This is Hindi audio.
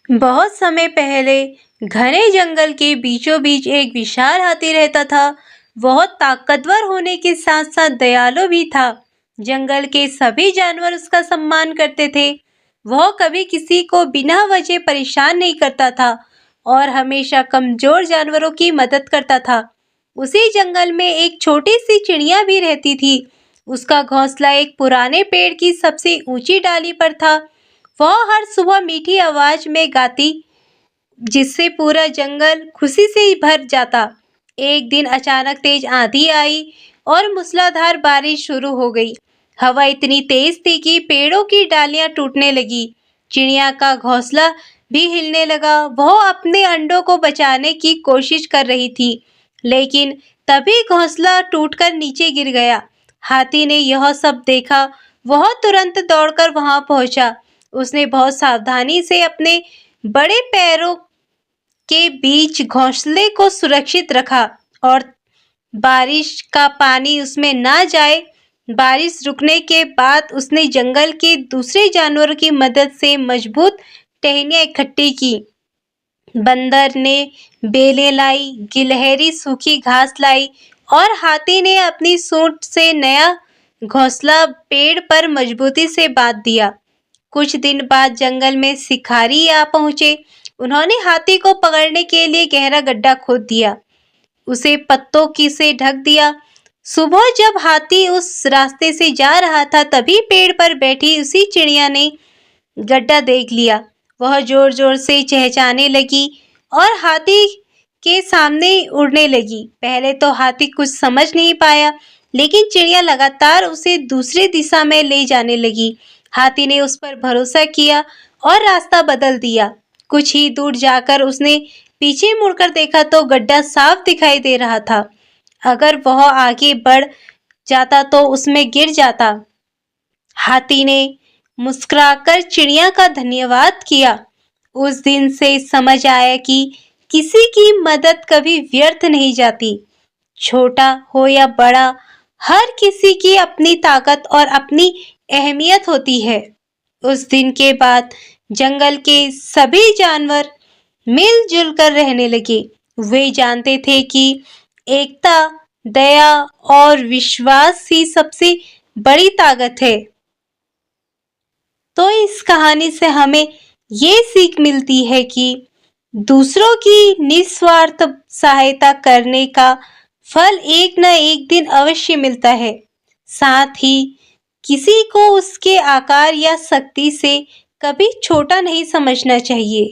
बहुत समय पहले घने जंगल के बीचों बीच एक विशाल हाथी रहता था। बहुत ताकतवर होने के साथ साथ दयालु भी था। जंगल के सभी जानवर उसका सम्मान करते थे। वह कभी किसी को बिना वजह परेशान नहीं करता था और हमेशा कमजोर जानवरों की मदद करता था। उसी जंगल में एक छोटी सी चिड़िया भी रहती थी। उसका घोंसला एक पुराने पेड़ की सबसे ऊंची डाली पर था। वह हर सुबह मीठी आवाज में गाती, जिससे पूरा जंगल खुशी से भर जाता। एक दिन अचानक तेज आंधी आई और मूसलाधार बारिश शुरू हो गई। हवा इतनी तेज थी कि पेड़ों की डालियां टूटने लगी। चिड़िया का घोंसला भी हिलने लगा। वह अपने अंडों को बचाने की कोशिश कर रही थी, लेकिन तभी घोंसला टूटकर नीचे गिर गया। हाथी ने यह सब देखा। वह तुरंत दौड़कर वहां पहुंचा। उसने बहुत सावधानी से अपने बड़े पैरों के बीच घोंसले को सुरक्षित रखा और बारिश का पानी उसमें ना जाए। बारिश रुकने के बाद उसने जंगल के दूसरे जानवरों की मदद से मजबूत टहनियां इकट्ठी की। बंदर ने बेलें लाई, गिलहरी सूखी घास लाई और हाथी ने अपनी सूंड से नया घोंसला पेड़ पर मजबूती से बांध दिया। कुछ दिन बाद जंगल में शिकारी आ पहुंचे। उन्होंने हाथी को पकड़ने के लिए गहरा गड्ढा खोद दिया, उसे पत्तों की से ढक दिया। सुबह जब हाथी उस रास्ते से जा रहा था, तभी पेड़ पर बैठी उसी चिड़िया ने गड्ढा देख लिया। वह जोर जोर से चहचहाने लगी और हाथी के सामने उड़ने लगी। पहले तो हाथी कुछ समझ नहीं पाया, लेकिन चिड़िया लगातार उसे दूसरी दिशा में ले जाने लगी। हाथी ने उस पर भरोसा किया और रास्ता बदल दिया। कुछ ही दूर जाकर उसने पीछे मुड़कर देखा तो गड्ढा साफ दिखाई दे रहा था। अगर वह आगे बढ़ जाता तो उसमें गिर जाता। हाथी ने मुस्कुराकर चिड़िया का धन्यवाद किया। उस दिन से समझ आया कि किसी की मदद कभी व्यर्थ नहीं जाती। छोटा हो या बड़ा, हर किसी की अपनी ताकत और अपनी अहमियत होती है। उस दिन के बाद जंगल के सभी जानवर मिलजुल कर रहने लगे। वे जानते थे कि एकता, दया और विश्वास ही सबसे बड़ी ताकत है। तो इस कहानी से हमें ये सीख मिलती है कि दूसरों की निस्वार्थ सहायता करने का फल एक न एक दिन अवश्य मिलता है। साथ ही किसी को उसके आकार या शक्ति से कभी छोटा नहीं समझना चाहिए।